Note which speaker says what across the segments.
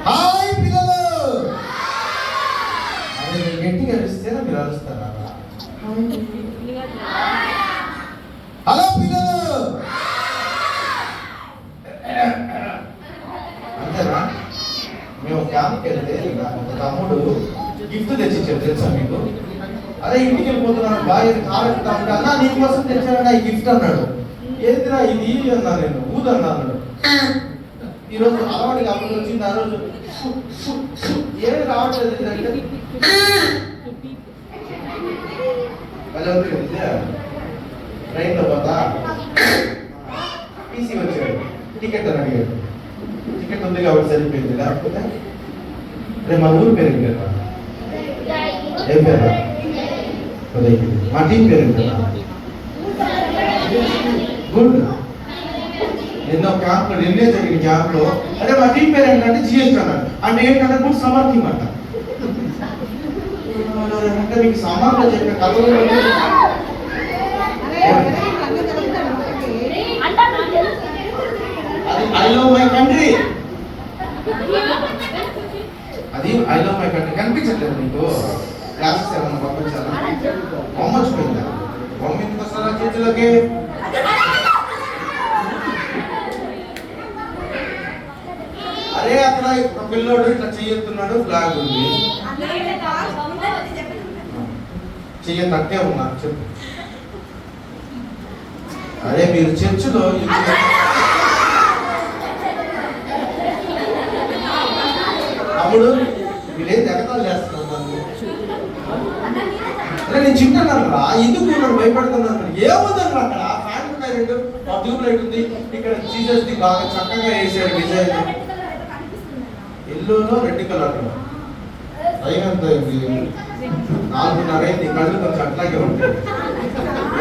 Speaker 1: Hi పిల్లలు, అదే గట్టిగా అరిస్తేనా మీరు అరుస్తారా? హలో పిల్లలు, అంతేనా? మేము క్యాంప్కి వెళ్తే ఒక తమ్ముడు గిఫ్ట్ తెచ్చిచ్చాడు, తెలుసా మీకు? అదే ఇంటికి వెళ్ళిపోతున్నాను బాగా కారెక్కుతాను అన్నా నీకోసం తెచ్చాడన్నా ఈ గిఫ్ట్ అన్నాడు. ఏదిరా ఇది అన్నా, నేను ఊదన్నా అన్నాడు. ఈరోజు అలవాటు కాబట్టి వచ్చింది. ఆ రోజు ఏమి రావట్లేదు అంటే ట్రైన్లో పోతా టీసీ వచ్చాడు, టికెట్ అని అడిగాడు. టికెట్ ఉంది కాబట్టి సరిపోయింది, లేకపోతే రేపు మా ఊరి పేరు కదా. ఏం పేరు? మా టీం పేరు కదా. గుడ్. ఎన్నో క్యాంప్లో నిన్నే జరిగిన క్యాంప్లో అంటే మా టీం పేరు ఏంటంటే జిఎస్టీ అన్నాడు. అంటే ఏంటంటే గుడ్ సమ్మర్ టీమ్ అంట. అంటే మీకు సమ్మర్లో చెప్పిన కథలు అది ఐ లవ్ మై కంట్రీ. అది ఐ లవ్ మై కంట్రీ కనిపించట్లేదు మీకు? క్లాసెస్ ఏమన్నా పంపించాలా? బొమ్మ వచ్చిపోయిందా? బొమ్మ ఎందుకు వస్తారా చేతిలోకి? అరే అక్కడ ఒక పిల్లోడు ఇట్లా చెయ్యొస్తున్నాడు, ఫ్లాగ్ ఉంది, చెయ్య తట్టే ఉన్నా చెప్పు. అరే మీరు చర్చిలో అప్పుడు వీళ్ళేం ఎగతాలు చేస్తున్నారు. అరే నేను చింటున్నాను రా, ఎందుకు నన్ను భయపడుతున్నాను? ఏముందన్నారు అక్కడ? ఫ్యాన్ ఉన్నాయి, రెండు ట్యూబ్ లైట్ ఉంది, ఇక్కడ జీసస్ ది బాగా చక్కగా వేసాడు డిజైన్, ఎల్లోలో రెడ్ కలర్లో. టైం ఎంత అయింది? 4:30 అయింది. కళ్ళు కొంచెం అట్లాగే ఉంటాయి.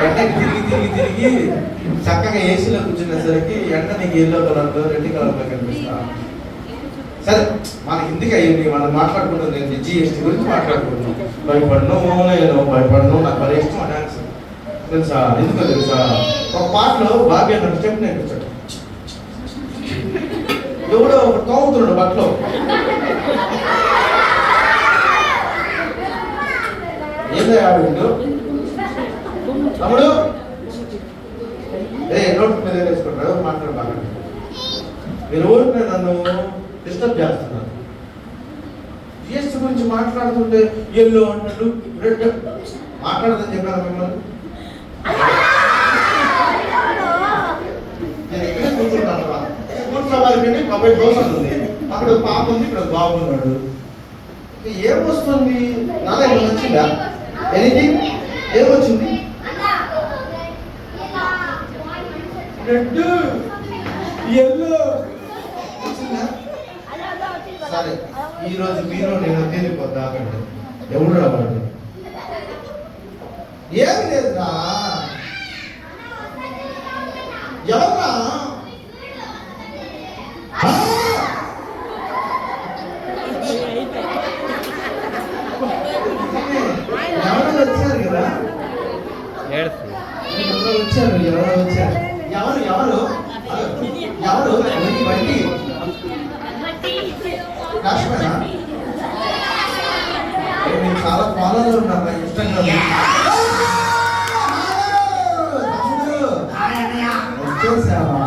Speaker 1: ఎండకి తిరిగి చక్కగా ఏసీలో కూర్చునేసరికి ఎండ నీకు ఎల్లో కలర్లో రెడ్ కలర్లో కనిపిస్తా. సరే మన హిందీకి అయ్యింది, మనం మాట్లాడుకుంటుంది జిఎస్టీ గురించి మాట్లాడుకుంటున్నాం. భయపడను నాకు భలే ఇష్టం ఆ డాన్స్, తెలుసా? ఎందుకో తెలుసా? ఒక పాటలో బాబీ అన్న స్టెప్ నేర్పించాడు. ఎవడో ఒక తోముతున్నాడు బట్టలో, ఏదో ఆవిడు తమ్ముడు నోట్ మీద వేసుకుంటాడు. మాట్లాడు బాగా, మీరు ఊరికి నన్ను డిస్టర్బ్ చేస్తున్నారు. జిఎస్టీ గురించి మాట్లాడుతుంటే ఎల్లో అంటాడు, రెడ్ మాట్లాడదని చెప్పాను మిమ్మల్ని. నేను ఎక్కడ కూర్చుంటాను, కూర్చోవాలని కబడ్డీ దోశ ఉంది, అక్కడ పాప ఉంది, ఇక్కడ బాబు ఉన్నాడు. ఏమొస్తుంది? నాన్న ఏమైనా వచ్చిందా? ఎనీథింగ్? ఏమొచ్చింది? రెడ్ ఎల్లో వచ్చిందా? సరే ఈరోజు మీరు నేను తేలిపోతాకండి. ఎవడు రావాలి? ఏమి లేదురా. ఎవరా? ఎవరో వచ్చారు కదా, వచ్చారు. ఎవరు బండి కాశ్మీరా? నేను చాలా ఫాలోలో ఉన్నాను ఇన్స్టాగ్రామ్. వచ్చేసావా?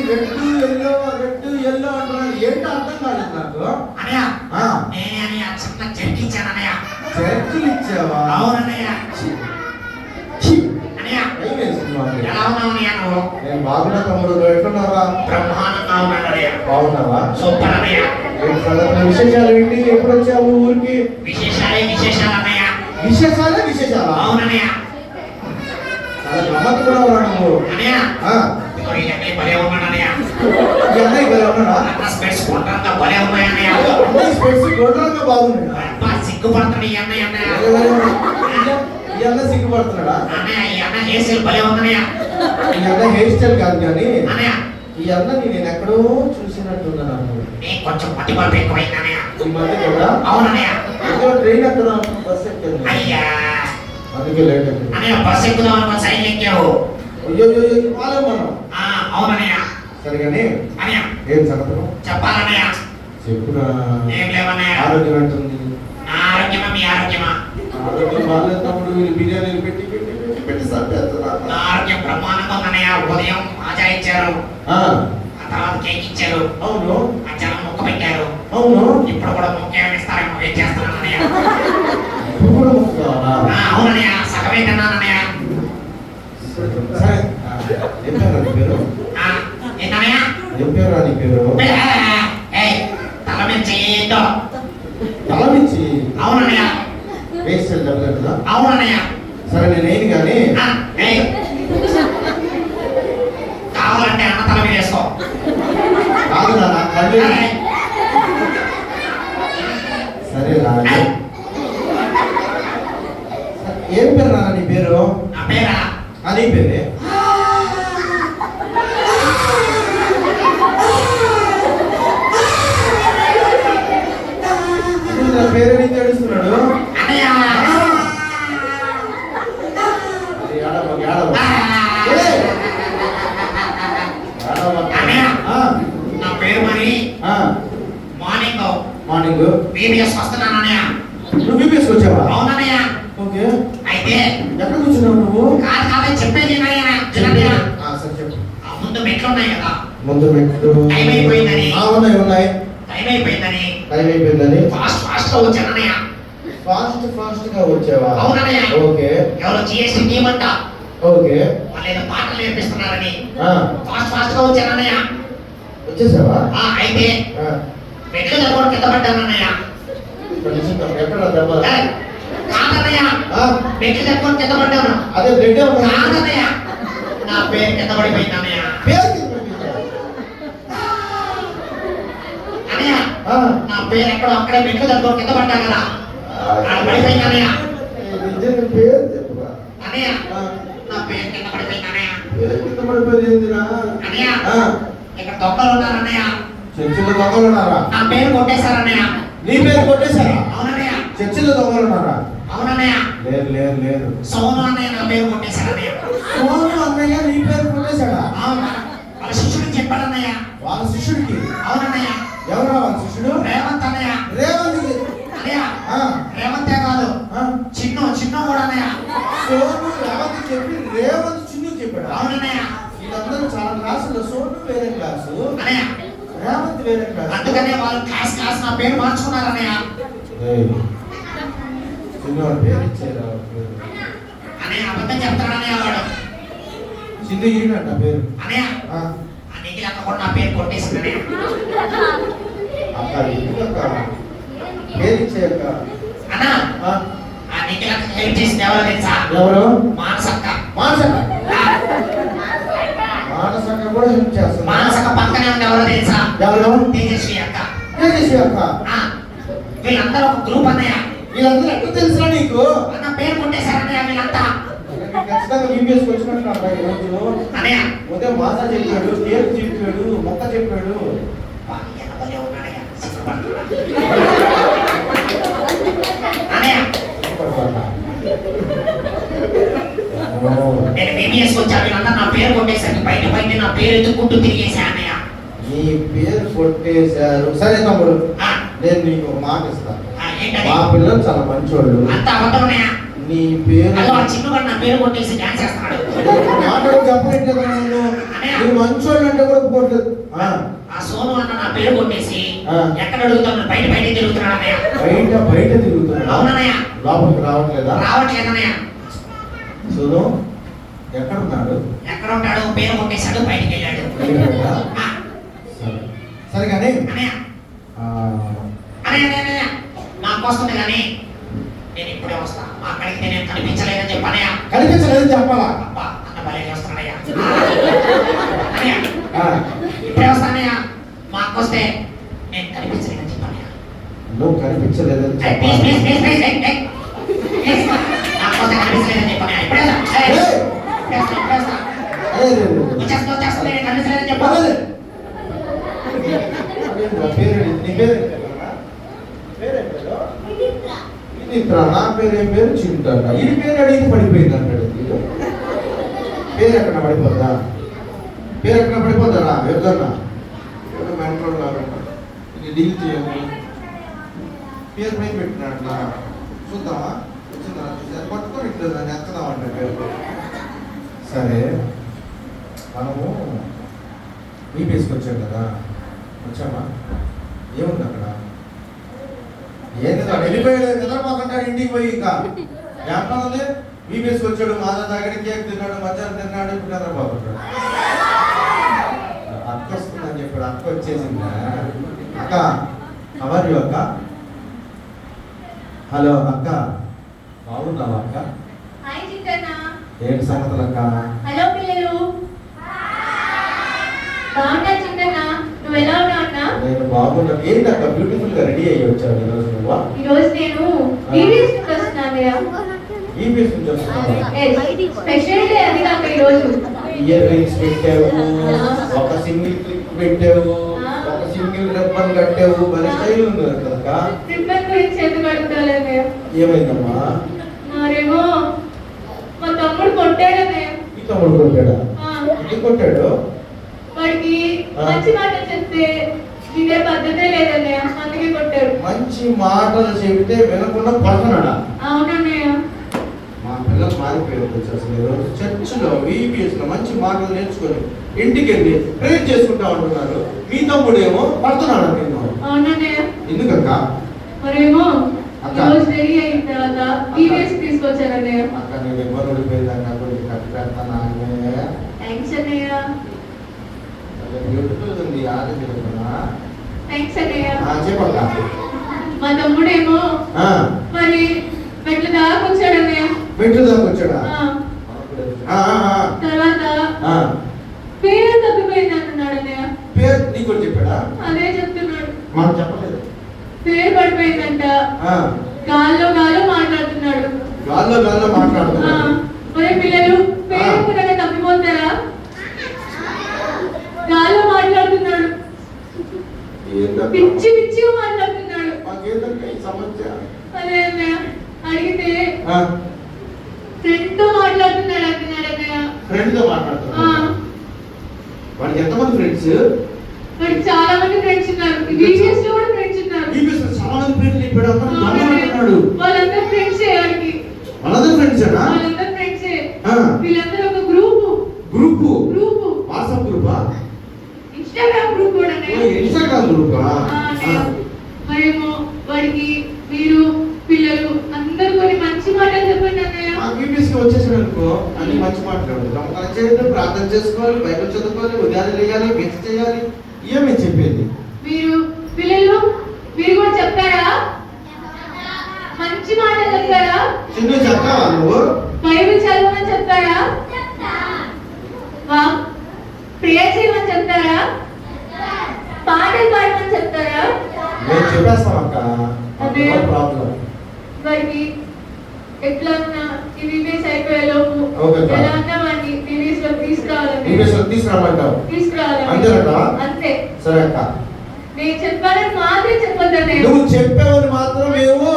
Speaker 1: రెడ్ ఎల్లో అంటున్నారు, ఏంటో అర్థం కాలేదు నాకు. చర్చిలు ఇచ్చావా? నేను బాగున్నా తమ్ముడు, ఎట్లున్నావా? బాగున్నావా? విశేషాలు ఏంటి? ఎప్పుడు వచ్చావు ఊరికి? విశేషాలా? చాలా గమ్మత్తు కూడా ఉన్నాడు నువ్వు. అన్నయ్య భలే ఉన్నాడా? స్పెట్స్ గుండ్రంగా బాగున్నాయి. సిగ్గుపడుతున్నాడు ఈ అన్న సిగ్గుపడుతున్నాడా? ఈ అన్న హెయిర్ స్టైల్ కాదు కానీ ఈ అన్న నేను ఎక్కడో చూసినట్టున్నాను. కొంచెం పట్టిపట్టు ఎక్కువైంది ఈ మధ్య కూడా. అవునన్నయ్య ట్రైన్ ఎక్కడ? బస్ ఎక్కాను, అందుకే లేట్ అయింది. బస్ ఎక్కుదాం సైడ్ ఎక్కావు. అయ్యో పాలే మనం.
Speaker 2: అవునన్నయ్య.
Speaker 1: సరిగానే
Speaker 2: అన్నయ్య
Speaker 1: ఏం సంగతులు
Speaker 2: చెప్పాలన్నయ్య.
Speaker 1: చెప్పురా.
Speaker 2: ఏం లేవన్నయ్య.
Speaker 1: ఆరోగ్యం అంటుంది.
Speaker 2: నా ఆరోగ్యమా మీ ఆరోగ్యమా?
Speaker 1: ఆరోగ్యం బాగాలేదు తమ్ముడు. వీళ్ళు బిర్యానీలు పెట్టి సరిచేస్తున్నారు.
Speaker 2: నా ఆరోగ్యం బ్రహ్మాండంగా ఉందన్నయ్య. ఉదయం మాజా ఇచ్చారు, ఆ తర్వాత కేక్ ఇచ్చారు.
Speaker 1: అవును.
Speaker 2: మధ్యాహ్నం మొక్క పెట్టారు.
Speaker 1: అవును.
Speaker 2: ఇప్పుడు కూడా మొక్క ఏమి ఇస్తారేమో వెయిట్ చేస్తున్నాను అన్నయ్య.
Speaker 1: ఇప్పుడు కూడా మొక్క కావాలా?
Speaker 2: అవునన్నయ్య, సగమే తిన్నానన్నయ్య.
Speaker 1: సరే ఏం పేరు నీ పేరు?
Speaker 2: ఏంటన్నయ్య?
Speaker 1: ఏం పేరు నీ పేరు?
Speaker 2: తల మీద చెయ్యో.
Speaker 1: తల మించి?
Speaker 2: అవునన్నయ్య.
Speaker 1: వేస్ట్ డబ్బులు.
Speaker 2: అవునన్నయ్య.
Speaker 1: సరే నేనేది కానీ
Speaker 2: కావాలంటే అన్న తల మీద వేసుకో.
Speaker 1: కాదు నా కళ్ళు. సరే రా. ఏం పేరు నాన్న నీ పేరు?
Speaker 2: నా పేరా?
Speaker 1: నీ పేరే? పేరు నీకు తెలుస్తున్నాడు.
Speaker 2: నా పేరు మరి మార్నింగ్
Speaker 1: మార్నింగ్
Speaker 2: బీబీఎస్ వస్తున్నాను అన్నయ్య.
Speaker 1: నువ్వు బీబీఎస్ వచ్చావా?
Speaker 2: అవునన్నయ్య.
Speaker 1: ఓకే.
Speaker 2: అయితే
Speaker 1: ఎక్కడ కూర్చున్నావు నువ్వు?
Speaker 2: కాదు చెప్పేది
Speaker 1: సరే చెప్పు.
Speaker 2: ముందు మెట్లు ఉన్నాయి కదా.
Speaker 1: ముందు మెట్లు
Speaker 2: టైం అయిపోయిందని.
Speaker 1: ఉన్నాయి.
Speaker 2: టైం అయిపోయిందని ఫాస్ట్ గా వచ్చానన్నయ్య.
Speaker 1: ఫాస్ట్ గా వచ్చావా?
Speaker 2: అవునన్నయ్య.
Speaker 1: ఓకే.
Speaker 2: ఎవరో జిఎస్టీ టీమ్ అంట.
Speaker 1: ఓకే.
Speaker 2: వాళ్ళు ఏదో పాటలు నేర్పిస్తున్నారని ఫాస్ట్ గా వచ్చానన్నయ్య.
Speaker 1: వచ్చేసావా?
Speaker 2: అయితే మెట్లు దగ్గర కింద పడ్డానన్నయ్య.
Speaker 1: ఎక్కడ దెబ్బ?
Speaker 2: కాదన్నయ్య, మెట్లు దగ్గర కింద పడ్డాను.
Speaker 1: అదే బ్లడ్
Speaker 2: కాదన్నయ్య, నా పేరు కింద పడిపోయింది అన్నయ్య. అన్నయ్య నా పేరు ఎక్కడో అక్కడే మెట్లు దగ్గర కింద పడ్డా కదా, పడిపోయింది అన్నయ్య. అన్నయ్య నా పేరు కింద పడిపోయింది అన్నయ్య. అన్నయ్య ఇక్కడ దొంగలు ఉన్నారు అన్నయ్య.
Speaker 1: చర్చిలో దొంగలు ఉన్నారా?
Speaker 2: నా పేరు కొట్టేశారు అన్నయ్య.
Speaker 1: నీ పేరు కొట్టేశారా?
Speaker 2: అవునన్నయ్య.
Speaker 1: చర్చిలో దొంగలు ఉన్నారా?
Speaker 2: అవునన్నయ్య.
Speaker 1: లేదు.
Speaker 2: సోను అన్నయ్య నా పేరు కొట్టేశారు అన్నయ్య.
Speaker 1: సోను అన్నయ్య నీ పేరు కొట్టేశాడా?
Speaker 2: అవునా? వాళ్ళ శిష్యుడికి చెప్పాడు అన్నయ్య.
Speaker 1: వాళ్ళ శిష్యుడికి?
Speaker 2: అవునన్నయ్య.
Speaker 1: ఎవరా వాళ్ళ శిష్యుడు?
Speaker 2: రేవంత్ అన్నయ్య.
Speaker 1: రేవంత్
Speaker 2: అన్నయ్య రేవంతే కాదు, చిన్ను కూడా అన్నయ్య.
Speaker 1: సోను రేవంత్ చెప్పి రేవంత్ చిన్ను చెప్పాడు.
Speaker 2: అవునన్నయ్య.
Speaker 1: వీళ్ళందరూ చాలా క్లాసులో సోను వేరే క్లాసు,
Speaker 2: అన్నయ్య
Speaker 1: రేవంత్ వేరే క్లాసు.
Speaker 2: అందుకనే వాళ్ళు క్లాస్ నా పేరు మార్చుకున్నారు అన్నయ్య.
Speaker 1: చిన్న పేరు ఇచ్చారు
Speaker 2: అన్నయ్య. అబద్ధం చెప్తాడు అన్నయ్య వాడు.
Speaker 1: చిన్న ఈయనట పేరు
Speaker 2: అన్నయ్య. నీకు అక్క కూడా నా పేరు కొట్టేసింది అన్నయ్య.
Speaker 1: అక్క పేరు ఇచ్చాక
Speaker 2: అన్న నీకు హెల్ప్ చేసింది ఎవరో తెలుసా?
Speaker 1: ఎవరు?
Speaker 2: మానసక్క.
Speaker 1: మానసక్క కూడా హెల్ప్ చేస్తుంది.
Speaker 2: మానసక్క పక్కనే ఉంది. ఎవరో తెలుసా?
Speaker 1: ఎవరు?
Speaker 2: తేజస్వి అక్క. వీళ్ళందరూ ఒక గ్రూప్ అన్నయ్య.
Speaker 1: వీళ్ళందరూ ఎక్కడ తెలుసా నీకు?
Speaker 2: నా పేరు కొట్టేశారన్నయ్య వీళ్ళంతా.
Speaker 1: ఖచ్చితంగా బీబీఎస్ వచ్చినట్టు
Speaker 2: అన్నయ్య.
Speaker 1: ఉదయం మాసా చెప్పాడు, టేపు చెప్పాడు, మొక్క చెప్పాడు.
Speaker 2: నేను బీబీఎస్ వచ్చాను. వీళ్ళంతా నా పేరు కొట్టేశారు. బయట నా పేరు ఎత్తుకుంటూ తిరిగేసా అన్నయ్య.
Speaker 1: నీ పేరు కొట్టేశారు. సరే తమ్ముడు, నేను నీకు ఒక మాట ఇస్తాను. మా పిల్లలు చాలా మంచోళ్ళు.
Speaker 2: అంత అబద్ధమన్నయ్య.
Speaker 1: నీ పేరు
Speaker 2: చిన్నవాడు నా పేరు కొట్టేసి డాన్స్ చేస్తున్నాడు.
Speaker 1: మాటలు చెప్పలేదు. నువ్వు మంచోళ్ళు అంటే కూడా పోట్లేదు.
Speaker 2: ఆ సోను అన్న నా పేరు కొట్టేసి ఎక్కడ అడుగుతాను? బయట తిరుగుతున్నాడు అన్నయ్య.
Speaker 1: బయట తిరుగుతున్నాడు.
Speaker 2: అవునన్నయ్య.
Speaker 1: లోపలికి రావట్లేదా?
Speaker 2: రావట్లేదన్నయ్య.
Speaker 1: సోను ఎక్కడ ఉన్నాడు?
Speaker 2: ఎక్కడ ఉంటాడు? పేరు కొట్టేశాడు, బయటికి వెళ్ళాడు.
Speaker 1: సరే కానీ
Speaker 2: అన్నయ్య నాకు వస్తుంది కానీ నేను ఇప్పుడే వస్తా. అక్కడికి నేను కనిపించలేదని చెప్పనయ్య.
Speaker 1: కనిపించలేదని చెప్పాలా?
Speaker 2: అబ్బా అన్న భలే చేస్తున్నాడయ్యా. అన్నయ్య ఇప్పుడే వస్తానయ్యా. మా అక్క వస్తే నేను కనిపించలేదని చెప్పనయ్యా.
Speaker 1: నువ్వు కనిపించలేదని చెప్పాలి.
Speaker 2: నాకు వస్తే కనిపించలేదని చెప్పనయ్యా. ఇప్పుడే వచ్చేస్తా. నేను కనిపించలేదని చెప్పాలి. నా పేరు ఏం పేరు? చింత. ఈ పేరు అడిగి పడిపోయింది అంటాడు.
Speaker 1: పేరు ఎక్కడ పడిపోద్దా? పేరు ఎక్కడ పడిపోతారా? ఎవరన్నా ఎవరు మెంటోడు కాబట్టి ఇది డీల్ చేయండి. పేరు పైన పెట్టినట్లా చూద్దామా? వచ్చిందా? పట్టుకొని ఇట్లా దాన్ని ఎక్కదామంటే పేరు. సరే మనము మీ తీసుకొచ్చాం కదా, వచ్చామా? ఏముంది అక్కడ? ఏంది వెళ్ళిపోయాడు కదా మాకంటాడు ఇంటికి పోయి. ఇంకా ఏమన్నది? మీ తీసుకొచ్చాడు, మాదా దగ్గర కేక్ తిన్నాడు, మధ్యాహ్నం తిన్నాడు, ఇప్పుడు నిద్రపోతున్నాడు. అక్క వస్తుందని చెప్పాడు. అక్క వచ్చేసిందా? అక్క అవర్ అక్క. హలో అక్క, బాగున్నావా అక్క? ఏంటి సంగతులు అక్క?
Speaker 3: హలో పిల్లలు, బాగున్నా చింతన్న? నువ్వు ఎలా ఉన్నావు అన్న?
Speaker 1: నేను బాగున్నా. ఏంటి అక్క బ్యూటిఫుల్ గా రెడీ అయ్యి వచ్చావు ఈరోజు నువ్వు?
Speaker 3: ఈరోజు నేను ఈవీఎస్ నుంచి వస్తున్నానయ్యా.
Speaker 1: ఈవీఎస్ నుంచి వస్తున్నావా?
Speaker 3: స్పెషల్ డే అది కాక ఈరోజు
Speaker 1: ఇయర్ రింగ్స్ పెట్టావు, ఒక సింగిల్ క్లిప్ పెట్టావు, ఒక సింగిల్ రిబ్బన్ కట్టావు, మరి స్టైల్ ఉంది కదా.
Speaker 3: రిబ్బన్ గురించి ఎందుకు అడుగుతానయ్యా?
Speaker 1: ఏమైందమ్మా?
Speaker 3: మరేమో మా తమ్ముడు కొట్టాడన్నయ్య.
Speaker 1: ఈ తమ్ముడు కొట్టాడా? ఎందుకు కొట్టాడు?
Speaker 3: వాడికి మంచి మాట చెప్తే ఇదే పద్ధతే లేదన్నయ్య, అందుకే కొట్టాడు.
Speaker 1: మంచి మాటలు చెబితే వినకుండా పడుతున్నాడా?
Speaker 3: అవునన్నయ్య.
Speaker 1: మా పిల్లలు మారిపోయారు అసలు. ఈరోజు చర్చిలో VBS లో మంచి మాటలు నేర్చుకొని ఇంటికి వెళ్ళి ప్రేర్ చేసుకుంటా ఉంటున్నారు. మీ తమ్ముడేమో పడుతున్నాడు. నేను
Speaker 3: అవునన్నయ్య.
Speaker 1: ఎందుకక్క?
Speaker 3: మరేమో
Speaker 1: అక్క.
Speaker 3: రోజు రెడీ అయిన తర్వాత ఈవీఎస్ తీసుకొచ్చానన్నయ్య.
Speaker 1: అక్క నేను ఎవరు ఓడిపోయిందన్న కొద్దిగా కట్టి పెడతాను.
Speaker 3: థ్యాంక్స్ అన్నయ్య.
Speaker 1: బ్యూటిఫుల్ ఉంది. ఆలోచన
Speaker 3: థ్యాంక్స్ అన్నయ్య.
Speaker 1: చెప్పక్క.
Speaker 3: మా తమ్ముడేమో మరి మెట్ల దాకా వచ్చాడన్నయ్య.
Speaker 1: మెట్లు దాకా వచ్చాడా?
Speaker 3: తర్వాత పేరు తప్పిపోయింది అంటున్నాడు అన్నయ్య.
Speaker 1: పేరు నీకు కూడా చెప్పాడా?
Speaker 3: అదే చెప్తున్నాడు.
Speaker 1: మాకు చెప్పలేదు.
Speaker 3: పేరు పడిపోయిందంట. గాల్లో మాట్లాడుతున్నాడు.
Speaker 1: గాల్లో మాట్లాడుతున్నాడు.
Speaker 3: మరి పిల్లలు పేరు కూడా తప్పిపోతారా? గాల్లో మాట్లాడుతున్నాడు. పిచ్చి పిచ్చిగా మాట్లాడుతున్నాడు. అదే అన్నయ్య అడిగితే ఫ్రెండ్ తో మాట్లాడుతున్నాడు అంటున్నాడు అన్నయ్య.
Speaker 1: ఫ్రెండ్ తో మాట్లాడుతున్నాడు. వాడికి ఎంతమంది ఫ్రెండ్స్?
Speaker 3: వాడికి చాలా మంది ఫ్రెండ్స్ ఉన్నారు. ఈవీఎస్ లో కూడా ఫ్రెండ్స్ ఉన్నారు.
Speaker 1: ఈవీఎస్ లో చాలా మంది ఫ్రెండ్స్ ఇప్పుడు అంటున్నాడు.
Speaker 3: వాళ్ళందరూ ఫ్రెండ్స్ వాడికి.
Speaker 1: వాళ్ళందరూ ఫ్రెండ్సేనా?
Speaker 3: వాళ్ళందరూ ఫ్రెండ్సే. వీళ్ళందరూ ఒక గ్రూప్. వాట్సాప్ గ్రూపా? ఇన్స్టాగ్రామ్ గ్రూప్ కూడా. ఇన్స్టాగ్రామ్ గ్రూపా? మరేమో వాడికి మీరు పిల్లలు అందరూ కొన్ని మంచి మాటలు చెప్పండి అన్నయ్య. ఈవీఎస్ కి వచ్చేసాడు అనుకో, అన్ని మంచి మాటలు. నమ్మకాలు చేయాలి, ప్రార్థన చేసుకోవాలి, బైబిల్ చదువుకోవాలి, ఉదయాన్నే లేయాలి, మిక్స్ చేయాలి. ఏమేమి చెప్పేది? మీరు పిల్లలు మీరు కూడా చెప్తారా? మంచి మాటలు చెప్తారా? చిన్న చెప్తావా నువ్వు? బైబిల్ చదవమని చెప్తారా? ప్రేయర్ చేయమని చెప్తారా? పాటలు పాడమని చెప్తారా? నేను చెప్పేస్తాం అక్క. అదే ప్రాబ్లం. వాడికి ఎట్లా ఉన్నా ఈవీఎస్ అయిపోయే లోపు ఎలా ఉన్నా వాడిని ఈవీఎస్ లో తీసుకురావాలి. అంతే. సరే అక్క. నేను చెప్పాలని మాత్రం చెప్పొద్దండి. నువ్వు చెప్పావని మాత్రం మేము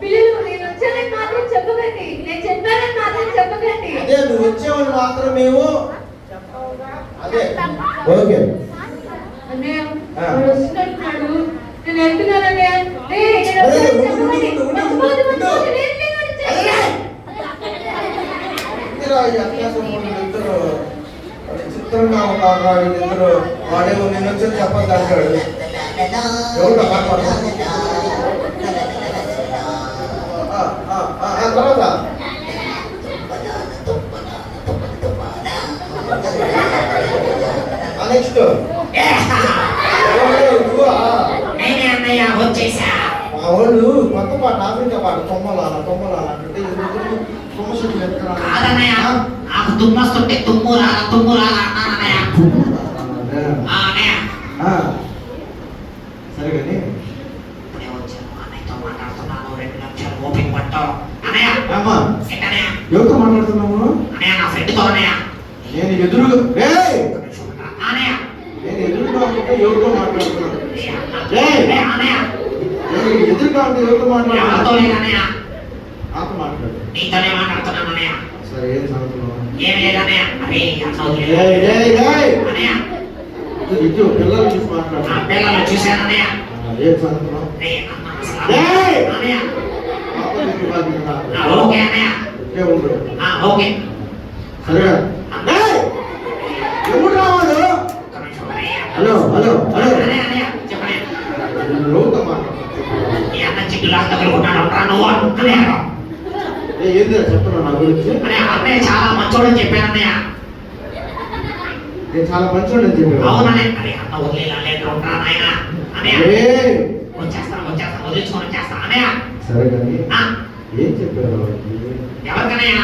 Speaker 3: పిల్లలు నేను వచ్చానని మాత్రం చెప్పకండి. నేను చెప్పానని మాత్రం చెప్పకండి. అదే నువ్వు వచ్చావని మాత్రం మేము అదే ఓకే అన్నయ్య. వస్తున్నట్టున్నాడు. నేను వెళ్తున్నానన్నయ్య. చిత్రంగా ఉన్నారు వీళ్ళిద్దరు. వాడేమో నేను వచ్చి చెప్పద్దు అంటాడు. ఎవరు తర్వాత నెక్స్ట్ మా వాళ్ళు కొత్త పాట ఆఫ్రికా పాట తొమ్మలాల అంటే
Speaker 2: తుమ్మస్తుంటే తుమ్మురా
Speaker 1: సరే కానీ
Speaker 2: ఇప్పుడే వచ్చాను అన్నయ్యతో మాట్లాడుతున్నాను. 2 నిమిషాలు ఓపిక పట్టు అన్నయ్య.
Speaker 1: ఎవరితో మాట్లాడుతున్నాము?
Speaker 2: అన్నయ్య నా ఫ్రెండ్తో అన్నయ్య.
Speaker 1: నేను ఎదురుగా ఉంటే ఎవరితో మాట్లాడుతున్నాను? ఎదురుగా ఉంటే ఎవరితో మాట్లాడుతున్నాను?
Speaker 2: నీతోనే మాట్లాడుతున్నాను అన్నయ్య.
Speaker 1: సరే ఏం సంగతులు?
Speaker 2: ఏం లేదన్నయ్య. అరే అన్న వదిలే.
Speaker 1: ఏయ్, ఏయ్, ఏయ్.
Speaker 2: అన్నయ్య
Speaker 1: ఇటు పిల్లలు చూసి మాట్లాడు.
Speaker 2: నా పిల్లలు చూశానన్నయ్య.
Speaker 1: ఏం చదువుతున్నావు?
Speaker 2: అరే అన్న అసలు
Speaker 1: ఏయ్!
Speaker 2: అన్నయ్య.
Speaker 1: పాపం నీకు బాగా ఉందా?
Speaker 2: ఓకే అన్నయ్య.
Speaker 1: ఇట్లే ఉండు.
Speaker 2: ఓకే.
Speaker 1: సరేగా? ఏయ్! ఎవరు రావాలి?
Speaker 2: ఒక్క నిమిషం అన్నయ్య.
Speaker 1: హలో హలో హలో
Speaker 2: అన్నయ్య అన్నయ్య చెప్పండి.
Speaker 1: నేను రోజుతో మాట్లాడు.
Speaker 2: ఈ అన్న చిక్కులా తగులుకుంటాడు అంటా నువ్వు అన్నయ్య.
Speaker 1: ఏంటి చెప్తున్నా నా గురించి?
Speaker 2: అన్నయ్య చాలా మంచోడని చెప్పాను అన్నయ్య.
Speaker 1: నేను చాలా మంచోడని చెప్పాను.
Speaker 2: అవునన్నయ్య. అరే అన్న వదిలేలా లేదు ఉంటా నాయన అన్నయ్య.
Speaker 1: ఏయ్!
Speaker 2: వచ్చేస్తాను వదిలించుకొని వచ్చేస్తాను అన్నయ్య.
Speaker 1: సరే కానీ
Speaker 2: ఆ,
Speaker 1: ఏం చెప్పారు
Speaker 2: ఎవరికన్నయ్య?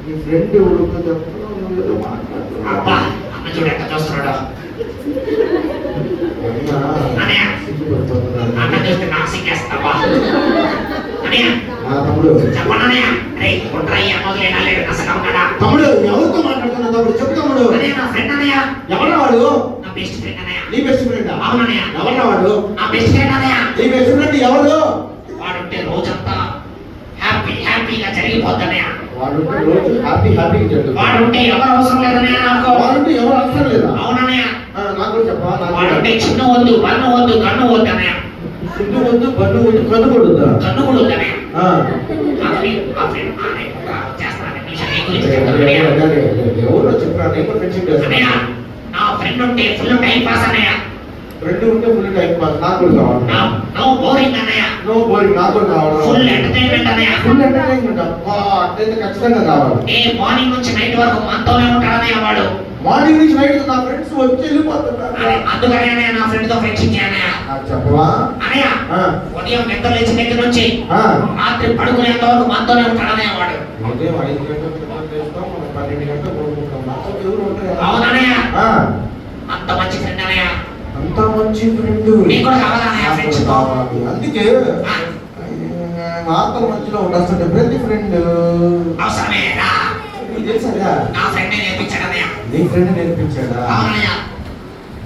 Speaker 1: నీ ఫ్రెండ్ ఎవరికో చెప్తున్నావు, నువ్వు ఏదో మాట్లాడుతున్నావు.
Speaker 2: అబ్బా అన్న చూడు ఎట్ట చూస్తున్నాడు.
Speaker 1: అయినా
Speaker 2: అన్నయ్య
Speaker 1: సిగ్గుపడిపోతున్నాను.
Speaker 2: అన్న చూస్తే నాకు సిగ్గేస్తావా అన్నయ్య?
Speaker 1: నా తమ్ముడు
Speaker 2: చెప్పండి అన్నయ్య. అరే ఉంటా ఈ అన్న వదిలేలా లేదు నసగా ఉన్నాడా?
Speaker 1: తమ్ముడు ఎవరితో మాట్లాడుతున్నావు తమ్ముడు? చెప్పు తమ్ముడు.
Speaker 2: అన్నయ్య నా ఫ్రెండ్ అన్నయ్య.
Speaker 1: ఎవరా వాడు?
Speaker 2: నా బెస్ట్ ఫ్రెండ్ అన్నయ్య.
Speaker 1: నీ బెస్ట్ ఫ్రెండ్?
Speaker 2: అవునన్నయ్య.
Speaker 1: ఎవరా వాడు?
Speaker 2: నా బెస్ట్ ఫ్రెండ్ అన్నయ్య.
Speaker 1: నీ బెస్ట్ ఫ్రెండ్ ఎవరు?
Speaker 2: వాడుంటే రోజంతా హ్యాపీగా జరిగిపోద్దన్నయ్య.
Speaker 1: వాడుంటే రోజు హ్యాపీగా జరుగుతుంది.
Speaker 2: వాడుంటే ఎవరు అవసరం లేదన్నయ్య నాకు.
Speaker 1: వాడుంటే ఎవరు అవసరం లేదా?
Speaker 2: అవునన్నయ్య.
Speaker 1: నాకు కూడా చెప్పా.
Speaker 2: వాడుంటే చిన్న వద్దు బన్ను వద్దు కన్ను వద్దు అన్నయ్య.
Speaker 1: సిగ్గు వద్దు, బండు వద్దు, కన్ను కొడుద్దా?
Speaker 2: కన్ను కూడా వద్దు అన్నయ్య.
Speaker 1: ఆ. ఎవరో చెప్పరా? నేను కూడా ఫ్రెండ్షిప్
Speaker 2: అన్నయ్య
Speaker 1: చేస్తాను.
Speaker 2: నా ఫ్రెండ్ ఉంటే ఫుల్ టైం పాస్ అన్నయ్య.
Speaker 1: ఫ్రెండ్ ఉంటే ఫుల్ టైం పాస్. నాకు కూడా కావాలి.
Speaker 2: నో బోరింగ్ అన్నయ్య.
Speaker 1: No boring. నాకు కూడా కావాలి.
Speaker 2: ఫుల్ ఎంటర్టైన్మెంట్ అన్నయ్య.
Speaker 1: Full entertainment. అబ్బా, అట్లయితే ఖచ్చితంగా కావాలి.
Speaker 2: మార్నింగ్ నుంచి నైట్ వరకు మనతోనే ఉంటాడు అన్నయ్య వాడు.
Speaker 1: మార్నింగ్ నుంచి నైట్ నా ఫ్రెండ్స్ వచ్చి వెళ్ళిపోతున్నారు.
Speaker 2: అందుకనే అన్నయ్య నా ఫ్రెండ్ తో ఫ్రెండ్షిప్ చేయన్నయ్య.
Speaker 1: నాకు చెప్పవా?
Speaker 2: అన్నయ్య
Speaker 1: ఆ.
Speaker 2: ఉదయం నిద్ర లేచిన దగ్గర నుంచి
Speaker 1: ఆ.
Speaker 2: రాత్రి పడుకునేంత వరకు మనతోనే ఉంటాడు అన్నయ్య వాడు.
Speaker 1: ఉదయం 5 గంటలకు నిద్ర లేస్తాం, మనం 12 గంటలకు పడుకుంటాం. నాతో ఎవరు ఉంటారు?
Speaker 2: అవునన్నయ్య.
Speaker 1: ఆ.
Speaker 2: అంత మంచి ఫ్రెండ్ అన్నయ్య.
Speaker 1: అంత మంచి ఫ్రెండ్.
Speaker 2: నీకు కూడా కావాలా అన్నయ్య
Speaker 1: నాకు
Speaker 2: ఫ్రెండ్షిప్?
Speaker 1: కావాలి. అందుకే ఆత్మ మధ్యలో ఉండాల్సింటే ప్రతి ఫ్రెండ్
Speaker 2: అవసరమే రా.
Speaker 1: నీకు తెలుసా?
Speaker 2: నా ఫ్రెండ్ నేర్పించాడు అన్నయ్య.
Speaker 1: నీ ఫ్రెండ్ నేర్పించాడా?
Speaker 2: అవునన్నయ్య.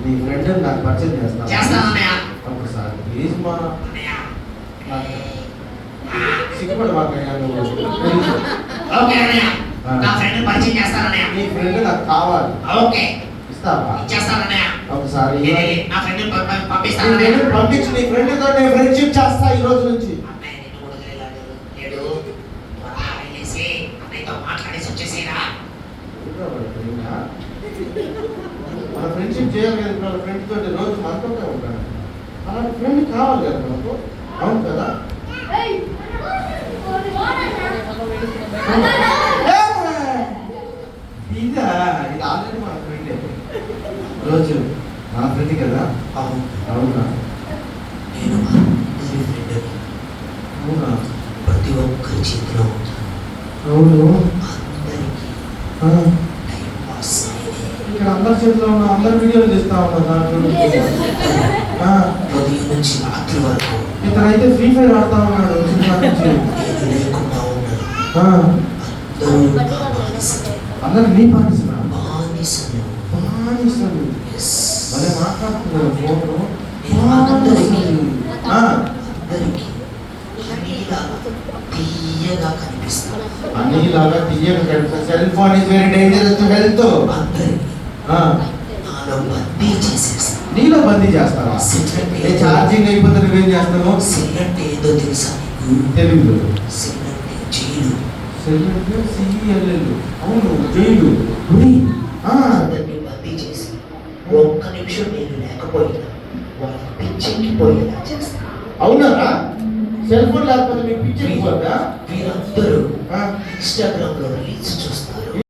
Speaker 1: నీ ఫ్రెండ్ నాకు పరిచయం చేస్తా.
Speaker 2: చేస్తానన్నయ్య.
Speaker 1: ఒకసారి ప్లీజ్ మా
Speaker 2: అన్నయ్య.
Speaker 1: సిగ్గుపడి మాట్లాడాను.
Speaker 2: ఓకే అన్నయ్య.
Speaker 1: ఆ.
Speaker 2: నా ఫ్రెండ్ పరిచయం చేస్తానన్నయ్య.
Speaker 1: నీ ఫ్రెండ్ నాకు కావాలి.
Speaker 2: ఓకే
Speaker 1: ఇస్తావా?
Speaker 2: ఇచ్చేస్తానన్నయ్య.
Speaker 1: ఒకసారి
Speaker 2: నా ఫ్రెండ్
Speaker 1: నీ
Speaker 2: పంపిస్తానన్నయ్య.
Speaker 1: ఫ్రెండ్ పంపించి నీ ఫ్రెండ్ తో నేను ఫ్రెండ్షిప్ చేస్తా ఈ రోజు నుంచి.
Speaker 2: అన్నయ్య నిన్ను కూడా వదిలేలాడు. లేడు. త్వరగా వెళ్ళేసి అన్నయ్యతో మాట్లాడేసి వచ్చేసేరా.
Speaker 1: మన ఫ్రెండ్షిప్ చేయాలి కదా. మన ఫ్రెండ్ తోటి రోజు మనతోనే ఉంటాను. అలాంటి ఫ్రెండ్ కావాలి కదా మనకు. అవును కదా? ఇది ఆల్రెడీ మన ఫ్రెండ్ రోజు మన ఫ్రెండ్ కదా.
Speaker 2: అవును.
Speaker 1: అవునా?
Speaker 2: నేను మా అందరి ఫ్రెండ్.
Speaker 1: అవునా?
Speaker 2: ప్రతి ఒక్కరి చేతిలో ఉంటాను.
Speaker 1: అవును.
Speaker 2: అందరికీ
Speaker 1: ఆ.
Speaker 2: టైం పాస్ అయ్యేది.
Speaker 1: ఇక్కడ అందరి చేతిలో ఉన్న అందరి వీడియోలు చేస్తా ఉన్నా దాంట్లో.
Speaker 2: ఉదయం నుంచి రాత్రి వరకు
Speaker 1: ఇతనైతే ఫ్రీ ఫైర్ ఆడుతా ఉన్నాడు సినిమా నుంచి.
Speaker 2: ఏది లేకుండా ఉన్నాను.
Speaker 1: ఆ.
Speaker 2: అందరూ నా బానిసలు.
Speaker 1: అందరు నీ పాటిస్తున్నా.
Speaker 2: బానిసలు.
Speaker 1: బానిసలు.
Speaker 2: Yes.
Speaker 1: భలే మాట్లాడుతున్నారు ఫోను.
Speaker 2: నేను అందరికీ
Speaker 1: ఆ.
Speaker 2: అందరికీ హనీలాగా తీయగా కనిపిస్తాను.
Speaker 1: అన్నిలాగా తీయక కనిపిస్తా. Cell phone is very dangerous to health.
Speaker 2: అందరికీ
Speaker 1: ఆ.
Speaker 2: నాలో బందీ చేసేస్తాను.
Speaker 1: నీలో బందీ చేస్తావా? ఏ ఛార్జింగ్ అయిపోతే నువ్వేం చేస్తావు?
Speaker 2: సెల్ అంటే ఏదో తెలుసా నీకు?
Speaker 1: తెలుగు.
Speaker 2: సెల్ అంటే జైలు.
Speaker 1: సెల్ అంటే CELL. అవును, జైలు.
Speaker 2: ఉరి.
Speaker 1: ఆ.
Speaker 2: అందరినీ బందీ చేసి ఒక్క నిమిషం నేను లేకపోయినా వాళ్ళ పిచ్చెక్కిపోయేలా చేస్తాను.
Speaker 1: అవునారా? సెల్ ఫోన్ లేకపోతే మీకు పిచ్చి
Speaker 2: వీరందరూ
Speaker 1: ఆ.
Speaker 2: ఇన్స్టాగ్రామ్ లో రీల్స్ చూస్తారు.